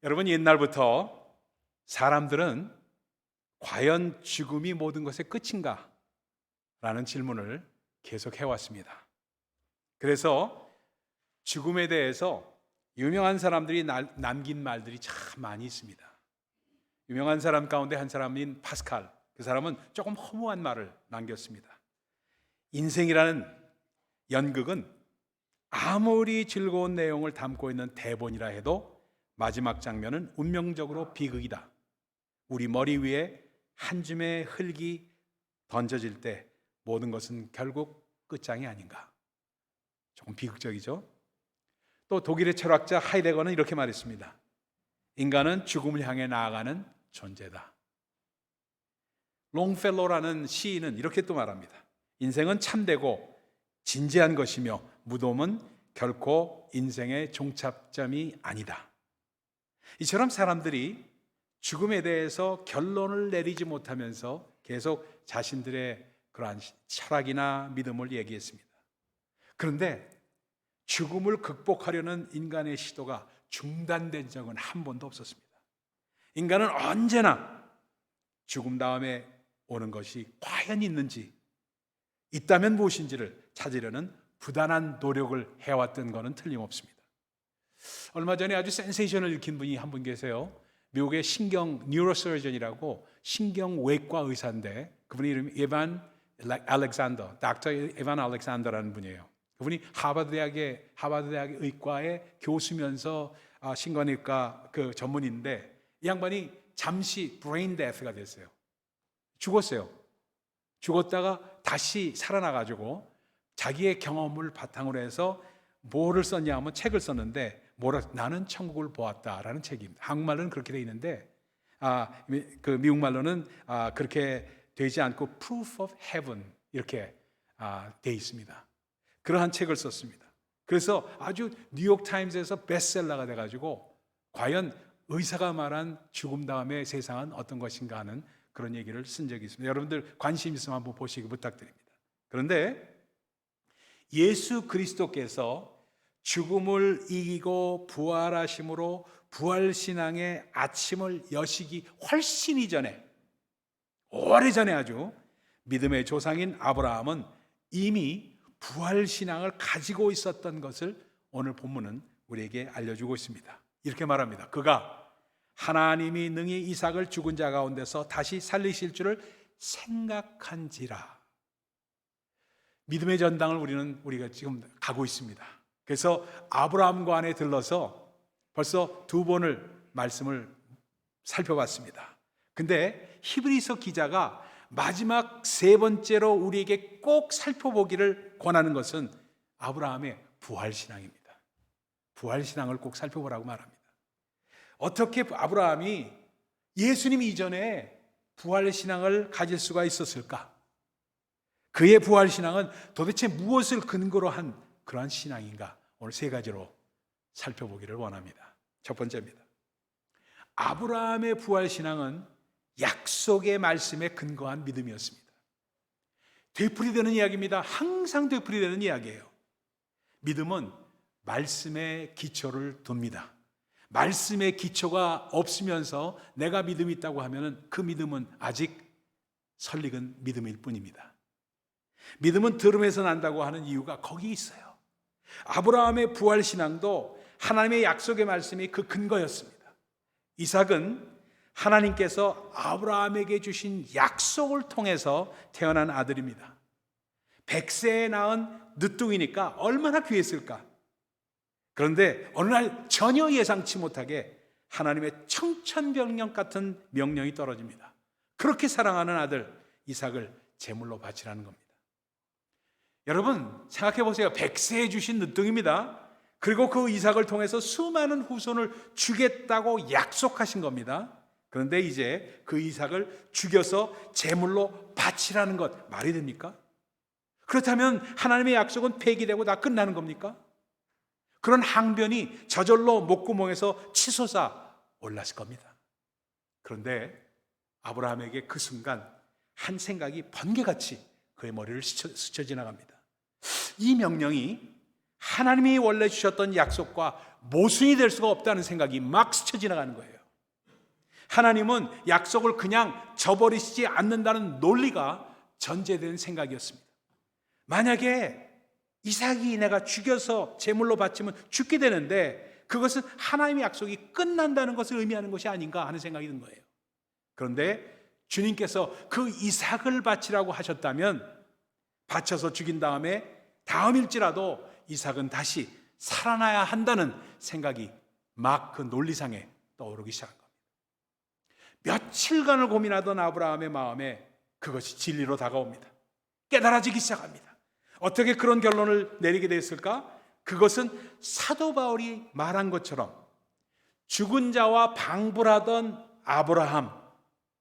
여러분, 옛날부터 사람들은 과연 죽음이 모든 것의 끝인가? 라는 질문을 계속 해왔습니다. 그래서 죽음에 대해서 유명한 사람들이 남긴 말들이 참 많이 있습니다. 유명한 사람 가운데 한 사람인 파스칼, 그 사람은 조금 허무한 말을 남겼습니다. 인생이라는 연극은 아무리 즐거운 내용을 담고 있는 대본이라 해도 마지막 장면은 운명적으로 비극이다. 우리 머리 위에 한 줌의 흙이 던져질 때 모든 것은 결국 끝장이 아닌가. 조금 비극적이죠. 또 독일의 철학자 하이데거는 이렇게 말했습니다. 인간은 죽음을 향해 나아가는 존재다. 롱펠로라는 시인은 이렇게 또 말합니다. 인생은 참되고 진지한 것이며 무덤은 결코 인생의 종착점이 아니다. 이처럼 사람들이 죽음에 대해서 결론을 내리지 못하면서 계속 자신들의 그러한 철학이나 믿음을 얘기했습니다. 그런데 죽음을 극복하려는 인간의 시도가 중단된 적은 한 번도 없었습니다. 인간은 언제나 죽음 다음에 오는 것이 과연 있는지, 있다면 무엇인지를 찾으려는 부단한 노력을 해왔던 것은 틀림없습니다. 얼마 전에 아주 센세이션을 일으킨 분이 한 분 계세요. 미국의 신경 뉴로서전이라고 신경외과 의사인데 그분이 이름이 에반 알렉산더, 닥터 에반 알렉산더라는 분이에요. 그분이 하버드 대학의 의과의 교수면서 신경외과 그 전문인데 이 양반이 잠시 브레인 데스가 됐어요. 죽었어요. 죽었다가 다시 살아나가지고 자기의 경험을 바탕으로 해서 뭐를 썼냐 하면 책을 썼는데 나는 천국을 보았다라는 책입니다. 한국말로는 그렇게 되어 있는데 그 미국말로는 그렇게 되지 않고 Proof of Heaven 이렇게 되어 있습니다. 그러한 책을 썼습니다. 그래서 아주 뉴욕타임스에서 베스트셀러가 돼가지고 과연 의사가 말한 죽음 다음의 세상은 어떤 것인가 하는 그런 얘기를 쓴 적이 있습니다. 여러분들 관심 있으면 한번 보시기 부탁드립니다. 그런데 예수 그리스도께서 죽음을 이기고 부활하심으로 부활신앙의 아침을 여시기 훨씬 이전에, 오래전에 아주 믿음의 조상인 아브라함은 이미 부활신앙을 가지고 있었던 것을 오늘 본문은 우리에게 알려주고 있습니다. 이렇게 말합니다. 그가 하나님이 능히 이삭을 죽은 자 가운데서 다시 살리실 줄을 생각한지라. 믿음의 전당을 우리가 지금 가고 있습니다. 그래서 아브라함과 안에 들러서 벌써 두 번을 말씀을 살펴봤습니다. 근데 히브리서 기자가 마지막 세 번째로 우리에게 꼭 살펴보기를 권하는 것은 아브라함의 부활신앙입니다. 부활신앙을 꼭 살펴보라고 말합니다. 어떻게 아브라함이 예수님 이전에 부활신앙을 가질 수가 있었을까? 그의 부활신앙은 도대체 무엇을 근거로 한 그러한 신앙인가? 오늘 세 가지로 살펴보기를 원합니다. 첫 번째입니다. 아브라함의 부활신앙은 약속의 말씀에 근거한 믿음이었습니다. 되풀이되는 이야기입니다. 항상 되풀이되는 이야기예요. 믿음은 말씀에 기초를 둡니다. 말씀의 기초가 없으면서 내가 믿음이 있다고 하면 그 믿음은 아직 설익은 믿음일 뿐입니다. 믿음은 들음에서 난다고 하는 이유가 거기 있어요. 아브라함의 부활신앙도 하나님의 약속의 말씀이 그 근거였습니다. 이삭은 하나님께서 아브라함에게 주신 약속을 통해서 태어난 아들입니다. 100세에 낳은 늦둥이니까 얼마나 귀했을까? 그런데 어느 날 전혀 예상치 못하게 하나님의 청천벽력 같은 명령이 떨어집니다. 그렇게 사랑하는 아들 이삭을 제물로 바치라는 겁니다. 여러분 생각해 보세요. 100세에 주신 늦둥입니다. 그리고 그 이삭을 통해서 수많은 후손을 주겠다고 약속하신 겁니다. 그런데 이제 그 이삭을 죽여서 제물로 바치라는 것 말이 됩니까? 그렇다면 하나님의 약속은 폐기되고 다 끝나는 겁니까? 그런 항변이 저절로 목구멍에서 치솟아 올랐을 겁니다. 그런데 아브라함에게 그 순간 한 생각이 번개같이 그의 머리를 스쳐 지나갑니다. 이 명령이 하나님이 원래 주셨던 약속과 모순이 될 수가 없다는 생각이 막 스쳐 지나가는 거예요. 하나님은 약속을 그냥 저버리시지 않는다는 논리가 전제된 생각이었습니다. 만약에 이삭이 내가 죽여서 제물로 바치면 죽게 되는데 그것은 하나님의 약속이 끝난다는 것을 의미하는 것이 아닌가 하는 생각이 든 거예요. 그런데 주님께서 그 이삭을 바치라고 하셨다면 바쳐서 죽인 다음일지라도 이삭은 다시 살아나야 한다는 생각이 막 그 논리상에 떠오르기 시작한 겁니다. 며칠간을 고민하던 아브라함의 마음에 그것이 진리로 다가옵니다. 깨달아지기 시작합니다. 어떻게 그런 결론을 내리게 됐을까? 그것은 사도 바울이 말한 것처럼 죽은 자와 방불하던 아브라함,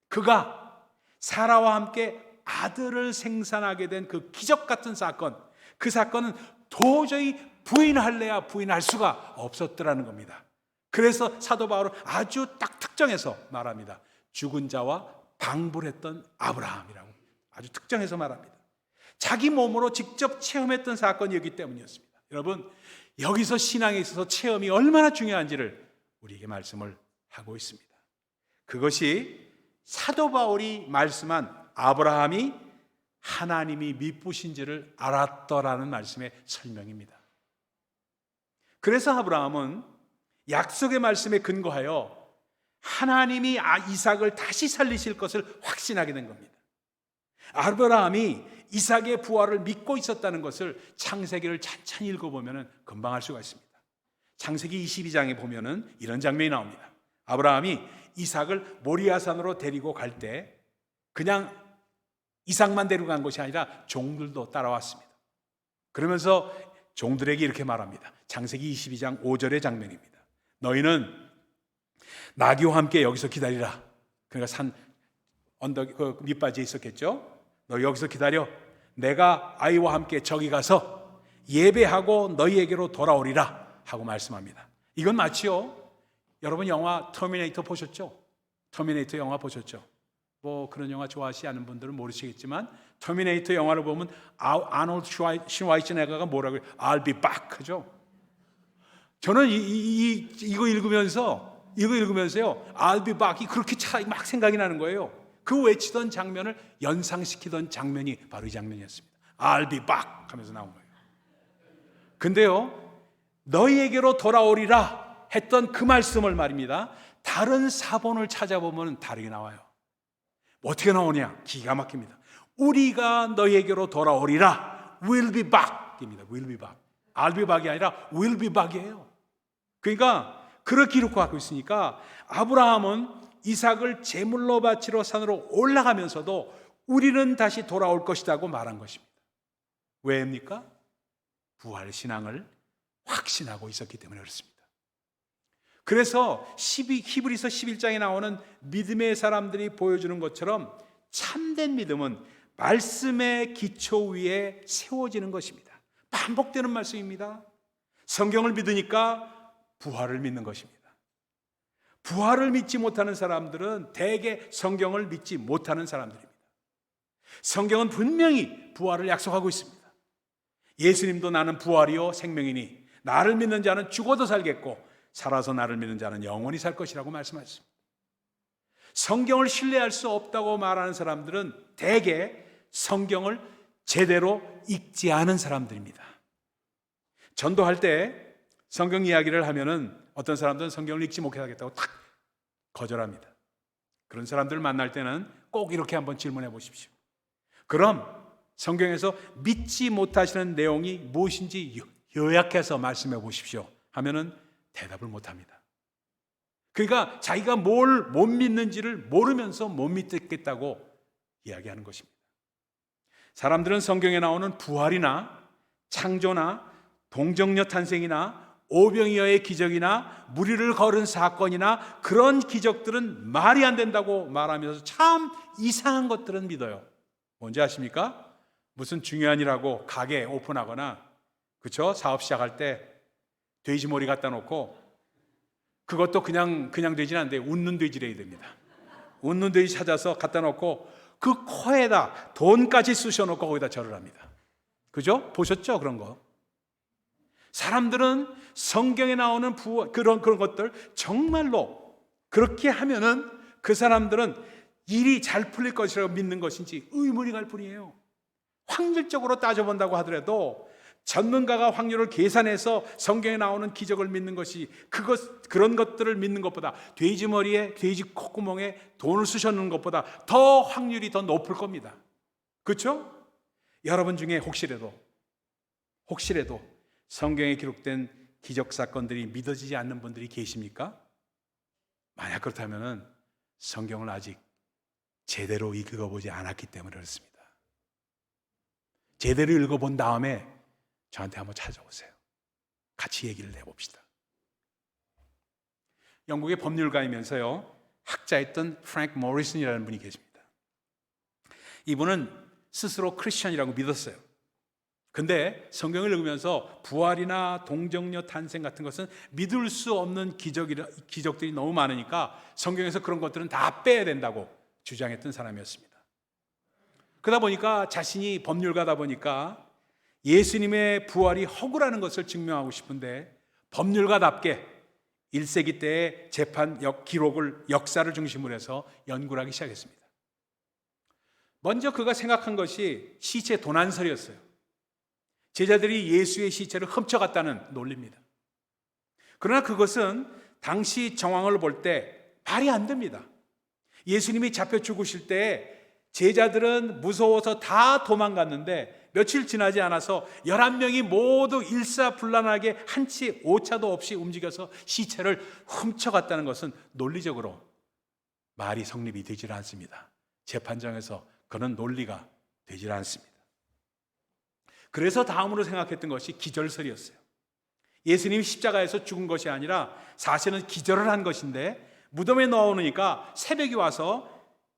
그가 사라와 함께 아들을 생산하게 된 그 기적 같은 사건, 그 사건은 도저히 부인할래야 부인할 수가 없었더라는 겁니다. 그래서 사도 바울은 아주 딱 특정해서 말합니다. 죽은 자와 방불했던 아브라함이라고 아주 특정해서 말합니다. 자기 몸으로 직접 체험했던 사건이었기 때문이었습니다. 여러분, 여기서 신앙에 있어서 체험이 얼마나 중요한지를 우리에게 말씀을 하고 있습니다. 그것이 사도 바울이 말씀한 아브라함이 하나님이 미쁘신지를 알았더라는 말씀의 설명입니다. 그래서 아브라함은 약속의 말씀에 근거하여 하나님이 이삭을 다시 살리실 것을 확신하게 된 겁니다. 아브라함이 이삭의 부활을 믿고 있었다는 것을 창세기를 찬찬히 읽어보면 금방 알 수가 있습니다. 창세기 22장에 보면 이런 장면이 나옵니다. 아브라함이 이삭을 모리아산으로 데리고 갈 때 그냥 이삭만 데리고 간 것이 아니라 종들도 따라왔습니다. 그러면서 종들에게 이렇게 말합니다. 창세기 22장 5절의 장면입니다. 너희는 나귀와 함께 여기서 기다리라. 그러니까 산 언덕 그 밑바지에 있었겠죠. 너 여기서 기다려. 내가 아이와 함께 저기 가서 예배하고 너희에게로 돌아오리라 하고 말씀합니다. 이건 마치요. 여러분 영화 터미네이터 보셨죠? 터미네이터 영화 보셨죠? 뭐 그런 영화 좋아하시지 않는 분들은 모르시겠지만 터미네이터 영화를 보면 아놀드 슈와르츠네거가 뭐라고 해요? I'll be back 하죠. 저는 이거 읽으면서요 I'll be back이 그렇게 막 생각이 나는 거예요. 그 외치던 장면을 연상시키던 장면이 바로 이 장면이었습니다. I'll be back 하면서 나온 거예요. 근데요 너희에게로 돌아오리라 했던 그 말씀을 말입니다. 다른 사본을 찾아보면 다르게 나와요. 어떻게 나오냐? 기가 막힙니다. 우리가 너희에게로 돌아오리라. Will be back입니다. Will be back. I'll be back이 아니라 will be back이에요. 그러니까 그렇게 이렇게 갖고 있으니까 아브라함은 이삭을 제물로 바치러 산으로 올라가면서도 우리는 다시 돌아올 것이라고 말한 것입니다. 왜입니까? 부활 신앙을 확신하고 있었기 때문에 그렇습니다. 그래서 히브리서 11장에 나오는 믿음의 사람들이 보여주는 것처럼 참된 믿음은 말씀의 기초 위에 세워지는 것입니다. 반복되는 말씀입니다. 성경을 믿으니까 부활을 믿는 것입니다. 부활을 믿지 못하는 사람들은 대개 성경을 믿지 못하는 사람들입니다. 성경은 분명히 부활을 약속하고 있습니다. 예수님도 나는 부활이요 생명이니 나를 믿는 자는 죽어도 살겠고 살아서 나를 믿는 자는 영원히 살 것이라고 말씀하셨습니다. 성경을 신뢰할 수 없다고 말하는 사람들은 대개 성경을 제대로 읽지 않은 사람들입니다. 전도할 때 성경 이야기를 하면은 어떤 사람들은 성경을 읽지 못하겠다고 탁 거절합니다. 그런 사람들을 만날 때는 꼭 이렇게 한번 질문해 보십시오. 그럼 성경에서 믿지 못하시는 내용이 무엇인지 요약해서 말씀해 보십시오 하면은 대답을 못합니다. 그러니까 자기가 뭘 못 믿는지를 모르면서 못 믿겠다고 이야기하는 것입니다. 사람들은 성경에 나오는 부활이나 창조나 동정녀 탄생이나 오병이어의 기적이나 무리를 걸은 사건이나 그런 기적들은 말이 안 된다고 말하면서 참 이상한 것들은 믿어요. 뭔지 아십니까? 무슨 중요한 일하고 가게 오픈하거나 그렇죠? 사업 시작할 때 돼지머리 갖다 놓고 그것도 그냥 돼지는 안 돼요. 웃는 돼지래야 됩니다. 웃는 돼지 찾아서 갖다 놓고 그 코에다 돈까지 쑤셔놓고 거기다 절을 합니다. 그죠? 보셨죠? 그런 거. 사람들은 성경에 나오는 그런 것들 정말로 그렇게 하면은 그 사람들은 일이 잘 풀릴 것이라고 믿는 것인지 의문이 갈 뿐이에요. 확률적으로 따져본다고 하더라도 전문가가 확률을 계산해서 성경에 나오는 기적을 믿는 것이 그런 것들을 믿는 것보다 돼지 머리에 돼지 콧구멍에 돈을 쑤셔넣는 것보다 더 확률이 더 높을 겁니다. 그렇죠? 여러분 중에 혹시라도 성경에 기록된 기적 사건들이 믿어지지 않는 분들이 계십니까? 만약 그렇다면 성경을 아직 제대로 읽어보지 않았기 때문에 그렇습니다. 제대로 읽어본 다음에 저한테 한번 찾아오세요. 같이 얘기를 해봅시다. 영국의 법률가이면서요 학자였던 프랭크 모리슨이라는 분이 계십니다. 이분은 스스로 크리스천이라고 믿었어요. 근데 성경을 읽으면서 부활이나 동정녀 탄생 같은 것은 믿을 수 없는 기적들이 너무 많으니까 성경에서 그런 것들은 다 빼야 된다고 주장했던 사람이었습니다. 그러다 보니까 자신이 법률가다 보니까 예수님의 부활이 허구라는 것을 증명하고 싶은데 법률가답게 1세기 때의 재판 기록을 역사를 중심으로 해서 연구를 하기 시작했습니다. 먼저 그가 생각한 것이 시체 도난설이었어요. 제자들이 예수의 시체를 훔쳐갔다는 논리입니다. 그러나 그것은 당시 정황을 볼 때 말이 안 됩니다. 예수님이 잡혀 죽으실 때 제자들은 무서워서 다 도망갔는데 며칠 지나지 않아서 11명이 모두 일사불란하게 한치 오차도 없이 움직여서 시체를 훔쳐갔다는 것은 논리적으로 말이 성립이 되질 않습니다. 재판정에서 그런 논리가 되질 않습니다. 그래서 다음으로 생각했던 것이 기절설이었어요. 예수님이 십자가에서 죽은 것이 아니라 사실은 기절을 한 것인데 무덤에 넣어놓으니까 새벽이 와서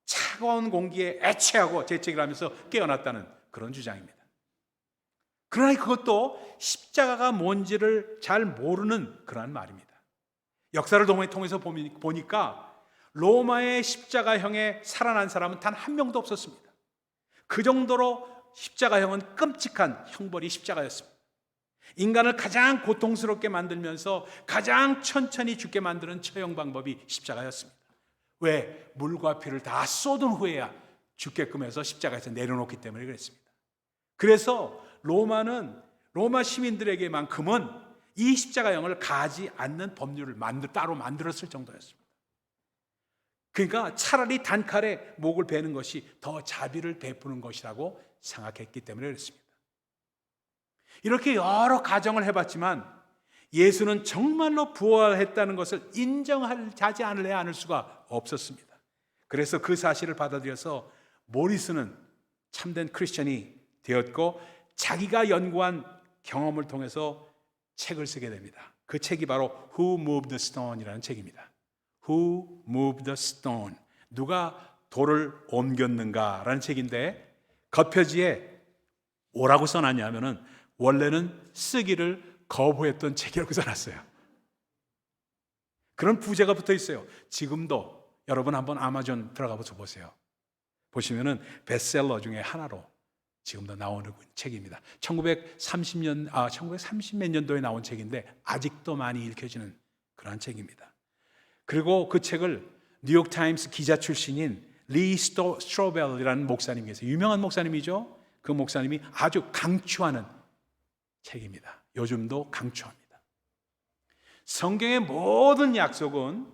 차가운 공기에 애취하고 재채기를 하면서 깨어났다는 그런 주장입니다. 그러나 그것도 십자가가 뭔지를 잘 모르는 그러한 말입니다. 역사를 통해서 보니까 로마의 십자가형에 살아난 사람은 단 한 명도 없었습니다. 그 정도로 십자가형은 끔찍한 형벌이 십자가였습니다. 인간을 가장 고통스럽게 만들면서 가장 천천히 죽게 만드는 처형 방법이 십자가였습니다. 왜? 물과 피를 다 쏟은 후에야 죽게끔 해서 십자가에서 내려놓기 때문에 그랬습니다. 그래서 로마 시민들에게만큼은 이 십자가형을 가하지 않는 법률을 따로 만들었을 정도였습니다. 그러니까 차라리 단칼에 목을 베는 것이 더 자비를 베푸는 것이라고 생각했기 때문에 그렇습니다. 이렇게 여러 가정을 해봤지만 예수는 정말로 부활했다는 것을 인정하지 않을 수가 없었습니다. 그래서 그 사실을 받아들여서 모리슨은 참된 크리스천이 되었고 자기가 연구한 경험을 통해서 책을 쓰게 됩니다. 그 책이 바로 Who Moved the Stone이라는 책입니다. Who Moved the Stone? 누가 돌을 옮겼는가라는 책인데 겉표지에 뭐라고 써놨냐면은 원래는 쓰기를 거부했던 책이라고 써놨어요. 그런 부제가 붙어 있어요. 지금도 여러분 한번 아마존 들어가서 보세요. 보시면은 베스트셀러 중에 하나로 지금도 나오는 책입니다. 1930몇 년도에 나온 책인데 아직도 많이 읽혀지는 그런 책입니다. 그리고 그 책을 뉴욕타임스 기자 출신인 리 스트로벨이라는 목사님이 계세요. 유명한 목사님이죠. 그 목사님이 아주 강추하는 책입니다. 요즘도 강추합니다. 성경의 모든 약속은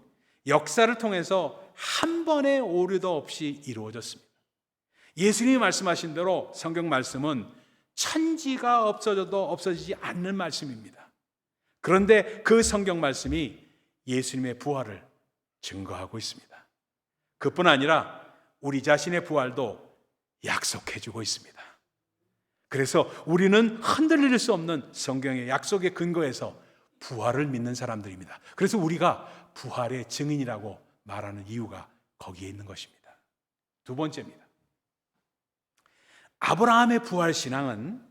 역사를 통해서 한 번의 오류도 없이 이루어졌습니다. 예수님이 말씀하신 대로 성경 말씀은 천지가 없어져도 없어지지 않는 말씀입니다. 그런데 그 성경 말씀이 예수님의 부활을 증거하고 있습니다. 그뿐 아니라 우리 자신의 부활도 약속해주고 있습니다. 그래서 우리는 흔들릴 수 없는 성경의 약속의 근거에서 부활을 믿는 사람들입니다. 그래서 우리가 부활의 증인이라고 말하는 이유가 거기에 있는 것입니다. 두 번째입니다. 아브라함의 부활 신앙은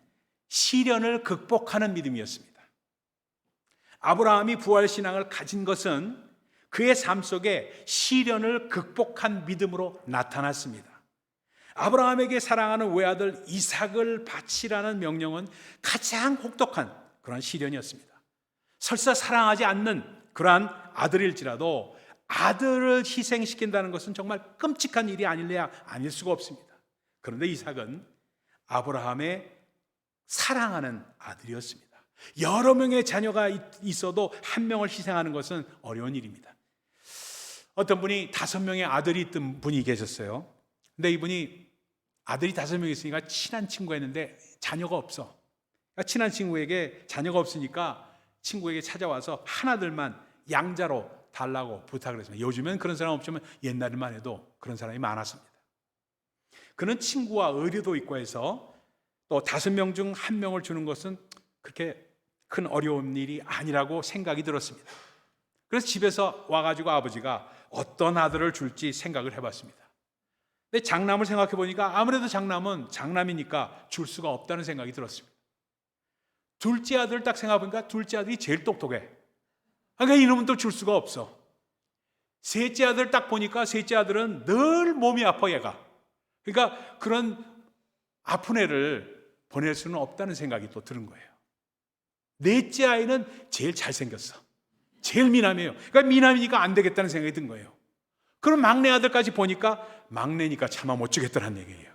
시련을 극복하는 믿음이었습니다. 아브라함이 부활 신앙을 가진 것은 그의 삶 속에 시련을 극복한 믿음으로 나타났습니다. 아브라함에게 사랑하는 외아들 이삭을 바치라는 명령은 가장 혹독한 그런 시련이었습니다. 설사 사랑하지 않는 그러한 아들일지라도 아들을 희생시킨다는 것은 정말 끔찍한 일이 아닐래야 아닐 수가 없습니다. 그런데 이삭은 아브라함의 사랑하는 아들이었습니다. 여러 명의 자녀가 있어도 한 명을 희생하는 것은 어려운 일입니다. 어떤 분이 5명의 아들이 있던 분이 계셨어요. 근데 이분이 아들이 5명 있으니까 친한 친구가 있는데 자녀가 없어. 그러니까 친한 친구에게 자녀가 없으니까 친구에게 찾아와서 하나들만 양자로 달라고 부탁을 했습니다. 요즘엔 그런 사람 없지만 옛날만 해도 그런 사람이 많았습니다. 그는 친구와 의리도 있고 해서 또 5명 중 1명을 주는 것은 그렇게 큰 어려운 일이 아니라고 생각이 들었습니다. 그래서 집에서 와가지고 아버지가 어떤 아들을 줄지 생각을 해봤습니다. 근데 장남을 생각해 보니까 아무래도 장남은 장남이니까 줄 수가 없다는 생각이 들었습니다. 둘째 아들 딱 생각해 보니까 둘째 아들이 제일 똑똑해. 그러니까 이놈은 또 줄 수가 없어. 셋째 아들 딱 보니까 셋째 아들은 늘 몸이 아파 얘가. 그러니까 그런 아픈 애를 보낼 수는 없다는 생각이 또 드는 거예요. 넷째 아이는 제일 잘생겼어. 제일 미남이에요. 그러니까 미남이니까 안 되겠다는 생각이 든 거예요. 그럼 막내 아들까지 보니까 막내니까 차마 못 주겠다는 얘기예요.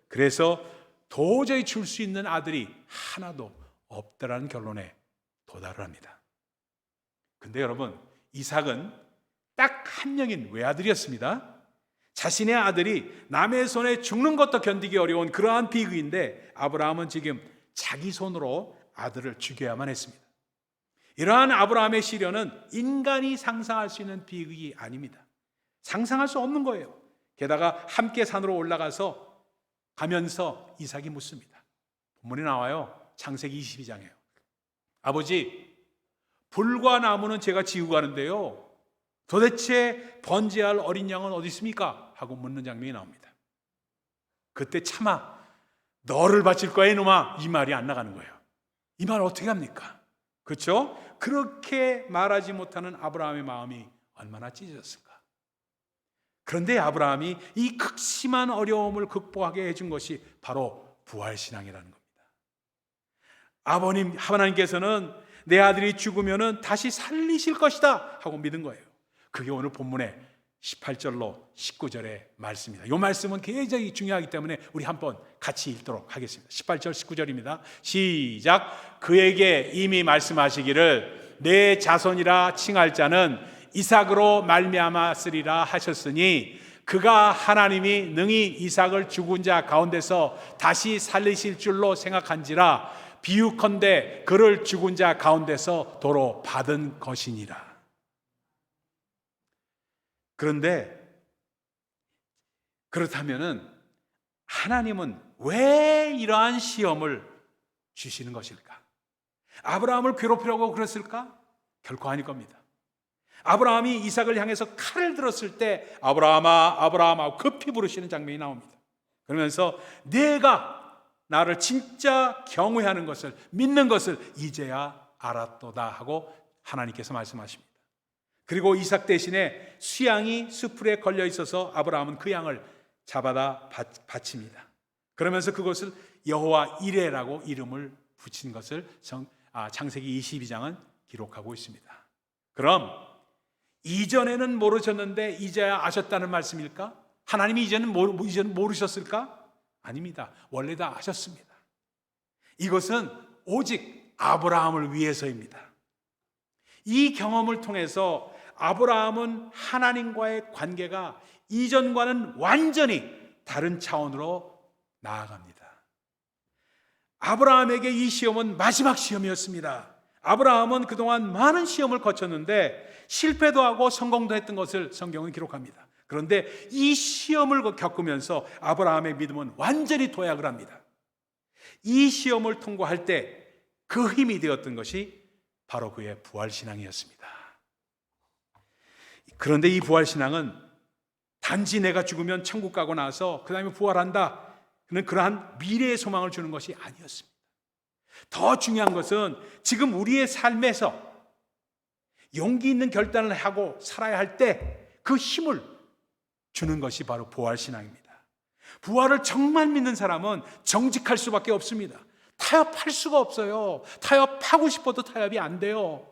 그래서 도저히 줄 수 있는 아들이 하나도 없다라는 결론에 도달을 합니다. 근데 여러분, 이삭은 딱 한 명인 외아들이었습니다. 자신의 아들이 남의 손에 죽는 것도 견디기 어려운 그러한 비극인데 아브라함은 지금 자기 손으로 아들을 죽여야만 했습니다. 이러한 아브라함의 시련은 인간이 상상할 수 있는 비극이 아닙니다. 상상할 수 없는 거예요. 게다가 함께 산으로 올라가서 가면서 이삭이 묻습니다. 본문에 나와요. 창세기 22장에요. 아버지, 불과 나무는 제가 지우고 가는데요, 도대체 번제할 어린 양은 어디 있습니까? 하고 묻는 장면이 나옵니다. 그때 차마 너를 바칠 거야 이놈아, 이 말이 안 나가는 거예요. 이 말 어떻게 합니까? 그렇죠? 그렇게 말하지 못하는 아브라함의 마음이 얼마나 찢어졌을까? 그런데 아브라함이 이 극심한 어려움을 극복하게 해준 것이 바로 부활신앙이라는 겁니다. 아버님, 하나님께서는 내 아들이 죽으면 다시 살리실 것이다 하고 믿은 거예요. 그게 오늘 본문의 18절로 19절의 말씀입니다. 이 말씀은 굉장히 중요하기 때문에 우리 한번 같이 읽도록 하겠습니다. 18절 19절입니다. 시작. 그에게 이미 말씀하시기를 내 자손이라 칭할 자는 이삭으로 말미암았으리라 하셨으니 그가 하나님이 능히 이삭을 죽은 자 가운데서 다시 살리실 줄로 생각한지라 비유컨대 그를 죽은 자 가운데서 도로 받은 것이니라. 그런데 그렇다면은 하나님은 왜 이러한 시험을 주시는 것일까? 아브라함을 괴롭히려고 그랬을까? 결코 아닐 겁니다. 아브라함이 이삭을 향해서 칼을 들었을 때 아브라함아 아브라함아 급히 부르시는 장면이 나옵니다. 그러면서 내가 나를 진짜 경외하는 것을 믿는 것을 이제야 알았도다 하고 하나님께서 말씀하십니다. 그리고 이삭 대신에 수양이 수풀에 걸려 있어서 아브라함은 그 양을 잡아다 바칩니다. 그러면서 그것을 여호와 이레라고 이름을 붙인 것을 창세기 22장은 기록하고 있습니다. 그럼 이전에는 모르셨는데 이제야 아셨다는 말씀일까? 하나님이 이제는 모르셨을까? 아닙니다. 원래 다 아셨습니다. 이것은 오직 아브라함을 위해서입니다. 이 경험을 통해서 아브라함은 하나님과의 관계가 이전과는 완전히 다른 차원으로 나아갑니다. 아브라함에게 이 시험은 마지막 시험이었습니다. 아브라함은 그동안 많은 시험을 거쳤는데 실패도 하고 성공도 했던 것을 성경은 기록합니다. 그런데 이 시험을 겪으면서 아브라함의 믿음은 완전히 도약을 합니다. 이 시험을 통과할 때 그 힘이 되었던 것이 바로 그의 부활신앙이었습니다. 그런데 이 부활신앙은 단지 내가 죽으면 천국 가고 나서 그 다음에 부활한다, 그러한 미래의 소망을 주는 것이 아니었습니다. 더 중요한 것은 지금 우리의 삶에서 용기 있는 결단을 하고 살아야 할 때 그 힘을 주는 것이 바로 부활신앙입니다. 부활을 정말 믿는 사람은 정직할 수밖에 없습니다. 타협할 수가 없어요. 타협하고 싶어도 타협이 안 돼요.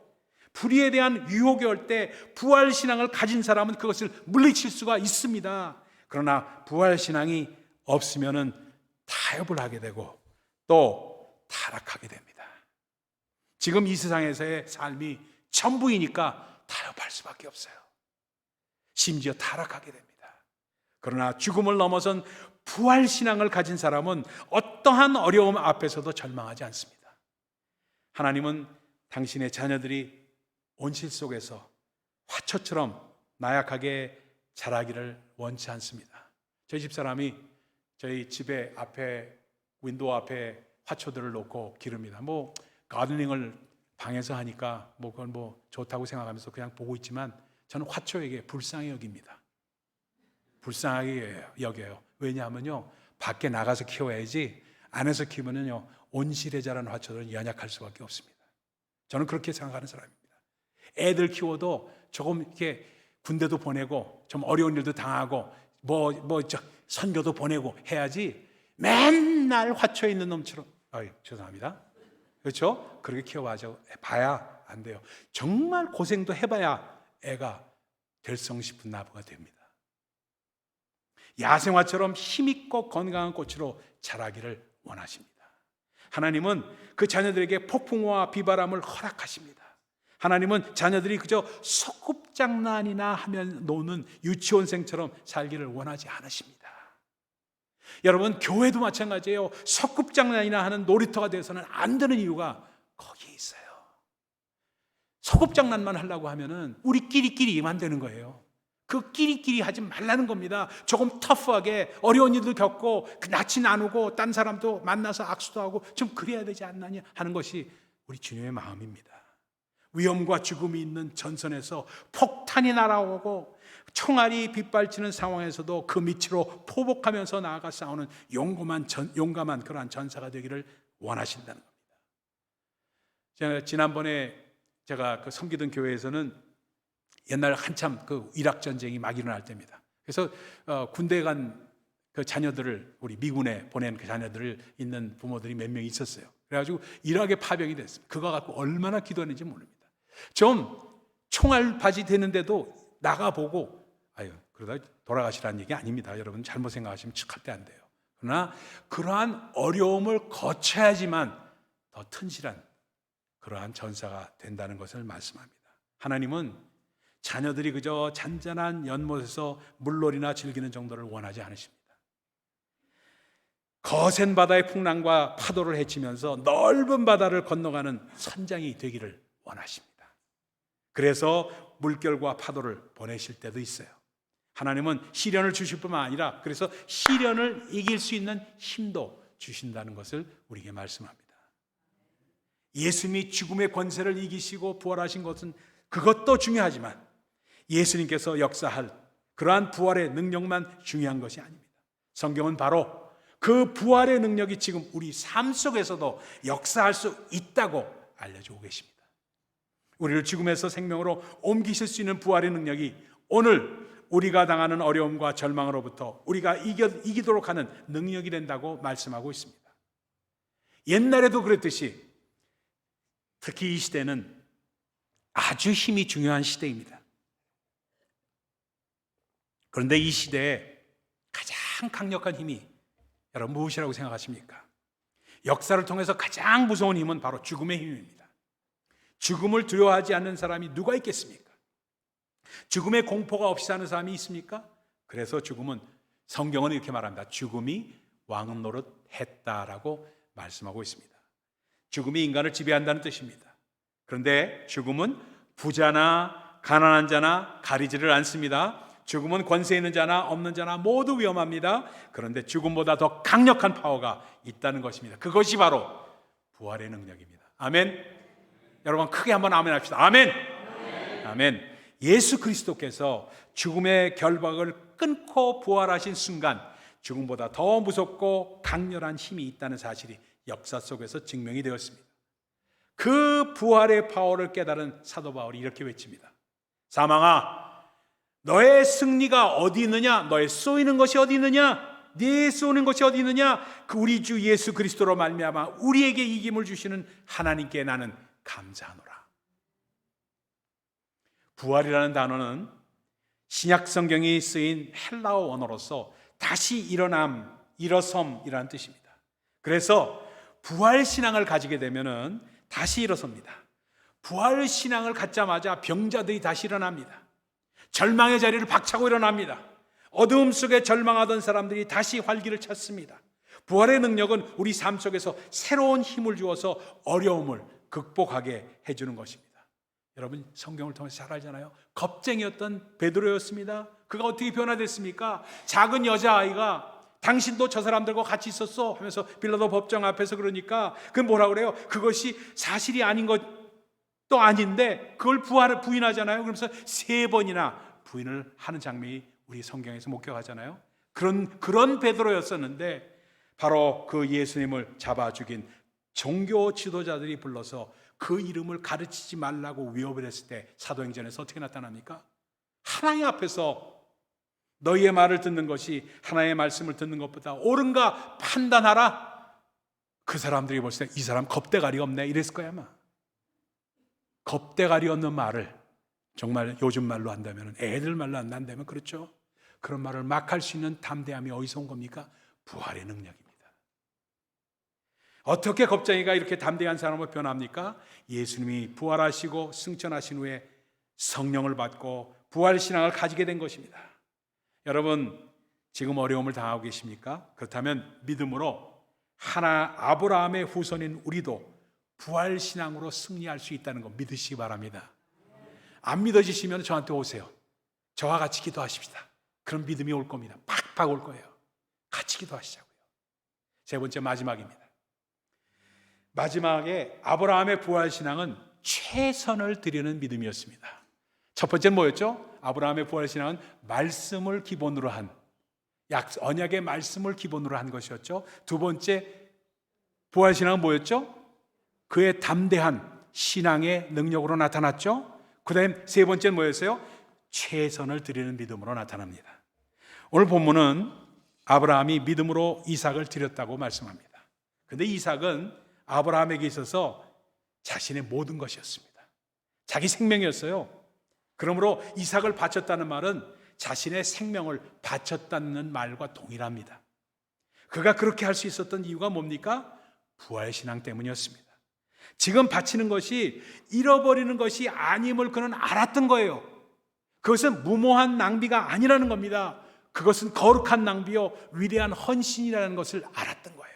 불의에 대한 유혹이 올 때 부활신앙을 가진 사람은 그것을 물리칠 수가 있습니다. 그러나 부활신앙이 없으면 타협을 하게 되고 또 타락하게 됩니다. 지금 이 세상에서의 삶이 전부이니까 타협할 수밖에 없어요. 심지어 타락하게 됩니다. 그러나 죽음을 넘어선 부활신앙을 가진 사람은 어떠한 어려움 앞에서도 절망하지 않습니다. 하나님은 당신의 자녀들이 온실 속에서 화초처럼 나약하게 자라기를 원치 않습니다. 저희 집사람이 저희 집에 앞에 윈도우 앞에 화초들을 놓고 기릅니다. 가드닝을 방에서 하니까 그건 좋다고 생각하면서 그냥 보고 있지만 저는 화초에게 불쌍히 여깁니다. 불쌍하게 여겨요. 왜냐하면요, 밖에 나가서 키워야지 안에서 키우면요 온실에 자란 화초들은 연약할 수밖에 없습니다. 저는 그렇게 생각하는 사람입니다. 애들 키워도 조금 이렇게 군대도 보내고 좀 어려운 일도 당하고 선교도 보내고 해야지 맨날 화초에 있는 놈처럼 죄송합니다. 그렇죠? 그렇게 키워봐야 안 돼요. 정말 고생도 해봐야 애가 될성 싶은 나무가 됩니다. 야생화처럼 힘있고 건강한 꽃으로 자라기를 원하십니다. 하나님은 그 자녀들에게 폭풍과 비바람을 허락하십니다. 하나님은 자녀들이 그저 소꿉장난이나 하면 노는 유치원생처럼 살기를 원하지 않으십니다. 여러분, 교회도 마찬가지예요. 소꿉장난이나 하는 놀이터가 되어서는 안 되는 이유가 거기에 있어요. 소꿉장난만 하려고 하면은 우리끼리끼리만 되는 거예요. 그 끼리끼리 하지 말라는 겁니다. 조금 터프하게 어려운 일도 겪고 낯이 나누고 딴 사람도 만나서 악수도 하고 좀 그래야 되지 않느냐 하는 것이 우리 주님의 마음입니다. 위험과 죽음이 있는 전선에서 폭탄이 날아오고 총알이 빗발치는 상황에서도 그 밑으로 포복하면서 나아가 싸우는 용감한 그러한 전사가 되기를 원하신다는 겁니다. 지난번에 제가 섬기던 교회에서는 옛날 한참 그 이락 전쟁이 막 일어날 때입니다. 그래서 군대에 간 그 자녀들을 우리 미군에 보낸 그 자녀들을 있는 부모들이 몇 명 있었어요. 그래가지고 이락에 파병이 됐습니다. 그거 갖고 얼마나 기도했는지 모릅니다. 좀 총알 바지 되는데도 나가보고 그러다 돌아가시라는 얘기 아닙니다. 여러분 잘못 생각하시면 절대 안 돼요. 그러나 그러한 어려움을 거쳐야지만 더 튼실한 그러한 전사가 된다는 것을 말씀합니다. 하나님은 자녀들이 그저 잔잔한 연못에서 물놀이나 즐기는 정도를 원하지 않으십니다. 거센 바다의 풍랑과 파도를 헤치면서 넓은 바다를 건너가는 선장이 되기를 원하십니다. 그래서 물결과 파도를 보내실 때도 있어요. 하나님은 시련을 주실 뿐만 아니라 그래서 시련을 이길 수 있는 힘도 주신다는 것을 우리에게 말씀합니다. 예수님이 죽음의 권세를 이기시고 부활하신 것은 그것도 중요하지만 예수님께서 역사할 그러한 부활의 능력만 중요한 것이 아닙니다. 성경은 바로 그 부활의 능력이 지금 우리 삶 속에서도 역사할 수 있다고 알려주고 계십니다. 우리를 죽음에서 생명으로 옮기실 수 있는 부활의 능력이 오늘 우리가 당하는 어려움과 절망으로부터 우리가 이기도록 하는 능력이 된다고 말씀하고 있습니다. 옛날에도 그랬듯이 특히 이 시대는 아주 힘이 중요한 시대입니다. 그런데 이 시대에 가장 강력한 힘이 여러분 무엇이라고 생각하십니까? 역사를 통해서 가장 무서운 힘은 바로 죽음의 힘입니다. 죽음을 두려워하지 않는 사람이 누가 있겠습니까? 죽음의 공포가 없이 사는 사람이 있습니까? 그래서 죽음은 성경은 이렇게 말합니다. 죽음이 왕 노릇 했다라고 말씀하고 있습니다. 죽음이 인간을 지배한다는 뜻입니다. 그런데 죽음은 부자나 가난한 자나 가리지를 않습니다. 죽음은 권세 있는 자나 없는 자나 모두 위험합니다. 그런데 죽음보다 더 강력한 파워가 있다는 것입니다. 그것이 바로 부활의 능력입니다. 아멘. 여러분 크게 한번 아멘 합시다. 아멘. 아멘. 예수 그리스도께서 죽음의 결박을 끊고 부활하신 순간 죽음보다 더 무섭고 강렬한 힘이 있다는 사실이 역사 속에서 증명이 되었습니다. 그 부활의 파워를 깨달은 사도 바울이 이렇게 외칩니다. 사망아, 너의 승리가 어디 있느냐? 너의 쏘이는 것이 어디 있느냐? 네 쏘는 것이 어디 있느냐? 그 우리 주 예수 그리스도로 말미암아 우리에게 이김을 주시는 하나님께 나는 감사하노라. 부활이라는 단어는 신약 성경이 쓰인 헬라어 원어로서 다시 일어남, 일어섬이라는 뜻입니다. 그래서 부활 신앙을 가지게 되면은 다시 일어섭니다. 부활 신앙을 갖자마자 병자들이 다시 일어납니다. 절망의 자리를 박차고 일어납니다. 어두움 속에 절망하던 사람들이 다시 활기를 찾습니다. 부활의 능력은 우리 삶 속에서 새로운 힘을 주어서 어려움을 극복하게 해주는 것입니다. 여러분 성경을 통해서 잘 알잖아요. 겁쟁이였던 베드로였습니다. 그가 어떻게 변화됐습니까? 작은 여자아이가 당신도 저 사람들과 같이 있었어 하면서 빌라도 법정 앞에서 그러니까 그 뭐라 그래요? 그것이 사실이 아닌 것도 아닌데 그걸 부인하잖아요. 그러면서 3번이나 부인을 하는 장면이 우리 성경에서 목격하잖아요. 그런 베드로였었는데 바로 그 예수님을 잡아 죽인 종교 지도자들이 불러서 그 이름을 가르치지 말라고 위협을 했을 때 사도행전에서 어떻게 나타납니까? 하나님 앞에서 너희의 말을 듣는 것이 하나님의 말씀을 듣는 것보다 옳은가 판단하라. 그 사람들이 볼 때 이 사람 겁대가리 없네 이랬을 거야 아마. 겁대가리 없는 말을 정말 요즘 말로 한다면 애들 말로 한다면 그렇죠. 그런 말을 막 할 수 있는 담대함이 어디서 온 겁니까? 부활의 능력입니다. 어떻게 겁쟁이가 이렇게 담대한 사람으로 변합니까? 예수님이 부활하시고 승천하신 후에 성령을 받고 부활신앙을 가지게 된 것입니다. 여러분 지금 어려움을 당하고 계십니까? 그렇다면 믿음으로 아브라함의 후손인 우리도 부활신앙으로 승리할 수 있다는 거 믿으시기 바랍니다. 안 믿어지시면 저한테 오세요. 저와 같이 기도하십시다. 그런 믿음이 올 겁니다. 팍팍 올 거예요. 같이 기도하시자고요. 3번째 마지막입니다. 마지막에 아브라함의 부활신앙은 최선을 드리는 믿음이었습니다. 첫 번째는 뭐였죠? 아브라함의 부활신앙은 말씀을 기본으로 한 언약의 말씀을 기본으로 한 것이었죠. 두 번째 부활신앙은 뭐였죠? 그의 담대한 신앙의 능력으로 나타났죠. 그 다음 3번째는 뭐였어요? 최선을 드리는 믿음으로 나타납니다. 오늘 본문은 아브라함이 믿음으로 이삭을 드렸다고 말씀합니다. 그런데 이삭은 아브라함에게 있어서 자신의 모든 것이었습니다. 자기 생명이었어요. 그러므로 이삭을 바쳤다는 말은 자신의 생명을 바쳤다는 말과 동일합니다. 그가 그렇게 할 수 있었던 이유가 뭡니까? 부활신앙 때문이었습니다. 지금 바치는 것이 잃어버리는 것이 아님을 그는 알았던 거예요. 그것은 무모한 낭비가 아니라는 겁니다. 그것은 거룩한 낭비요 위대한 헌신이라는 것을 알았던 거예요.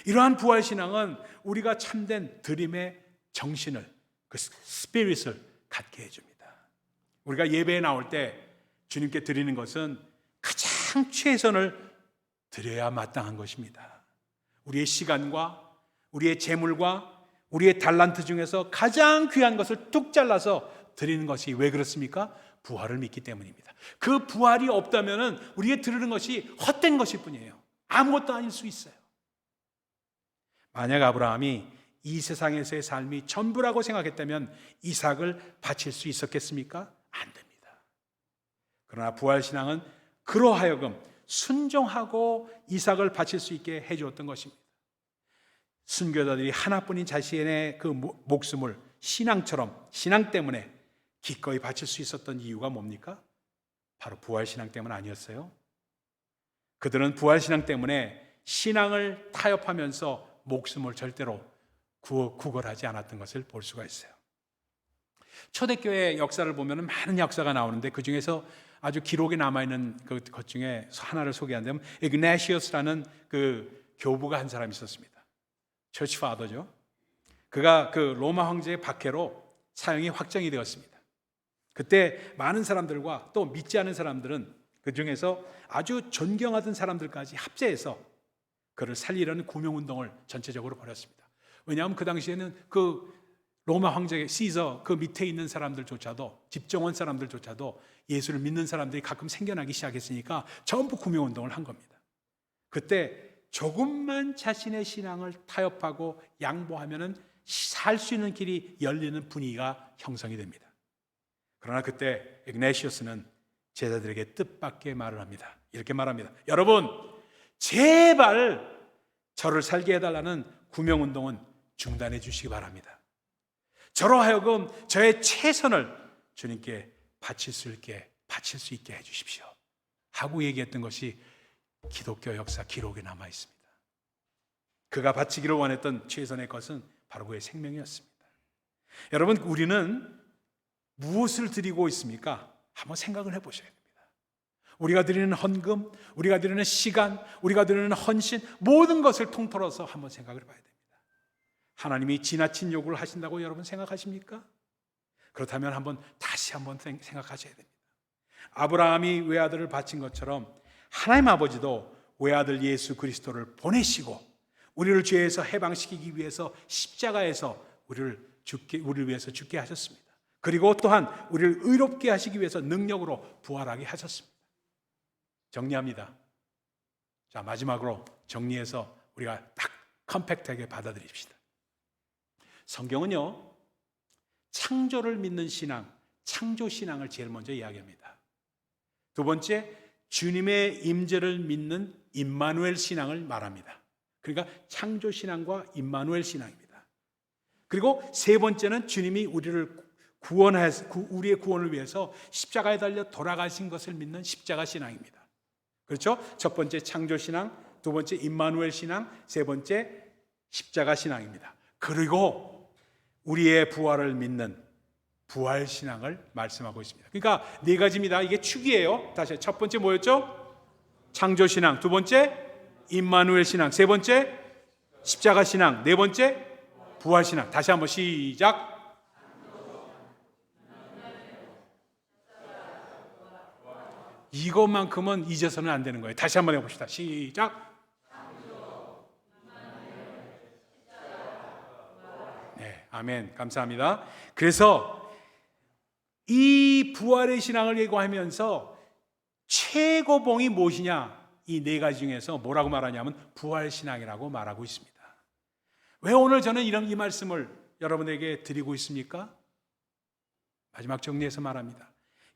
이러한 부활신앙은 우리가 참된 드림의 정신을, 그 스피릿을 갖게 해줍니다. 우리가 예배에 나올 때 주님께 드리는 것은 가장 최선을 드려야 마땅한 것입니다. 우리의 시간과 우리의 재물과 우리의 달란트 중에서 가장 귀한 것을 뚝 잘라서 드리는 것이 왜 그렇습니까? 부활을 믿기 때문입니다. 그 부활이 없다면 우리의 드리는 것이 헛된 것일 뿐이에요. 아무것도 아닐 수 있어요. 만약 아브라함이 이 세상에서의 삶이 전부라고 생각했다면 이삭을 바칠 수 있었겠습니까? 안 됩니다. 그러나 부활신앙은 그로 하여금 순종하고 이삭을 바칠 수 있게 해주었던 것입니다. 순교자들이 하나뿐인 자신의 그 목숨을 신앙 때문에 기꺼이 바칠 수 있었던 이유가 뭡니까? 바로 부활신앙 때문 아니었어요? 그들은 부활신앙 때문에 신앙을 타협하면서 목숨을 절대로 구걸하지 않았던 것을 볼 수가 있어요. 초대교회 역사를 보면 많은 역사가 나오는데 그 중에서 아주 기록에 남아있는 것 중에 하나를 소개한다면 이그나시어스라는 그 교부가 한 사람이 있었습니다. 처치 파더죠. 그가 그 로마 황제의 박해로 사형이 확정이 되었습니다. 그때 많은 사람들과 또 믿지 않은 사람들은 그 중에서 아주 존경하던 사람들까지 합재해서 그를 살리려는 구명운동을 전체적으로 벌였습니다. 왜냐하면 그 당시에는 그 로마 황제 시저 그 밑에 있는 사람들조차도 집정원 사람들조차도 예수를 믿는 사람들이 가끔 생겨나기 시작했으니까 전부 구명운동을 한 겁니다. 그때 조금만 자신의 신앙을 타협하고 양보하면은 살 수 있는 길이 열리는 분위기가 형성이 됩니다. 그러나 그때 이그나시어스는 제자들에게 뜻밖의 말을 합니다. 이렇게 말합니다. 여러분, 제발 저를 살게 해달라는 구명운동은 중단해 주시기 바랍니다. 저로 하여금 저의 최선을 주님께 바칠 수 있게 해 주십시오 하고 얘기했던 것이 기독교 역사 기록에 남아 있습니다. 그가 바치기를 원했던 최선의 것은 바로 그의 생명이었습니다. 여러분, 우리는 무엇을 드리고 있습니까? 한번 생각을 해보셔야 됩니다. 우리가 드리는 헌금, 우리가 드리는 시간, 우리가 드리는 헌신, 모든 것을 통틀어서 한번 생각을 해봐야 됩니다. 하나님이 지나친 요구를 하신다고 여러분 생각하십니까? 그렇다면 다시 한번 생각하셔야 됩니다. 아브라함이 외아들을 바친 것처럼 하나님 아버지도 외아들 예수 그리스도를 보내시고 우리를 죄에서 해방시키기 위해서 십자가에서 우리를 위해서 죽게 하셨습니다. 그리고 또한 우리를 의롭게 하시기 위해서 능력으로 부활하게 하셨습니다. 정리합니다. 자, 마지막으로 정리해서 우리가 딱 컴팩트하게 받아들입시다. 성경은요, 창조를 믿는 신앙, 창조신앙을 제일 먼저 이야기합니다. 두 번째, 주님의 임재를 믿는 임마누엘 신앙을 말합니다. 그러니까 창조신앙과 임마누엘 신앙입니다. 그리고 세 번째는 주님이 우리를 우리의 구원을 위해서 십자가에 달려 돌아가신 것을 믿는 십자가 신앙입니다. 그렇죠? 첫 번째 창조신앙, 두 번째 임마누엘 신앙, 세 번째 십자가 신앙입니다. 그리고 우리의 부활을 믿는 부활 신앙을 말씀하고 있습니다. 그러니까 네 가지입니다. 이게 축이에요. 다시 첫 번째 뭐였죠? 창조 신앙, 두 번째 임마누엘 신앙, 세 번째 십자가 신앙, 네 번째 부활 신앙. 다시 한번 시작. 이것만큼은 잊어서는 안 되는 거예요. 다시 한번 해봅시다. 시작. 네, 아멘. 감사합니다. 그래서 이 부활의 신앙을 예고하면서 최고봉이 무엇이냐? 이 네 가지 중에서 뭐라고 말하냐면 부활 신앙이라고 말하고 있습니다. 왜 오늘 저는 이 말씀을 여러분에게 드리고 있습니까? 마지막 정리해서 말합니다.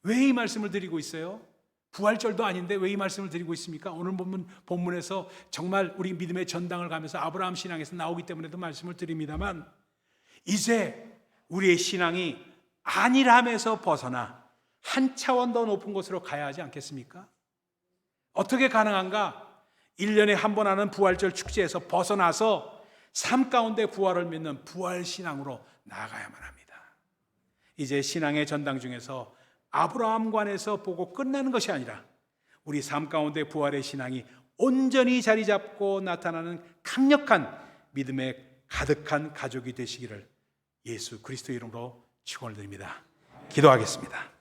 왜 이 말씀을 드리고 있어요? 부활절도 아닌데 왜 이 말씀을 드리고 있습니까? 오늘 본문에서 정말 우리 믿음의 전당을 가면서 아브라함 신앙에서 나오기 때문에도 말씀을 드립니다만, 이제 우리의 신앙이 안일함에서 벗어나 한 차원 더 높은 곳으로 가야 하지 않겠습니까? 어떻게 가능한가? 1년에 한 번 하는 부활절 축제에서 벗어나서 삶 가운데 부활을 믿는 부활 신앙으로 나아가야만 합니다. 이제 신앙의 전당 중에서 아브라함관에서 보고 끝나는 것이 아니라 우리 삶 가운데 부활의 신앙이 온전히 자리 잡고 나타나는 강력한 믿음에 가득한 가족이 되시기를 예수 그리스도 이름으로 축원을 드립니다. 기도하겠습니다.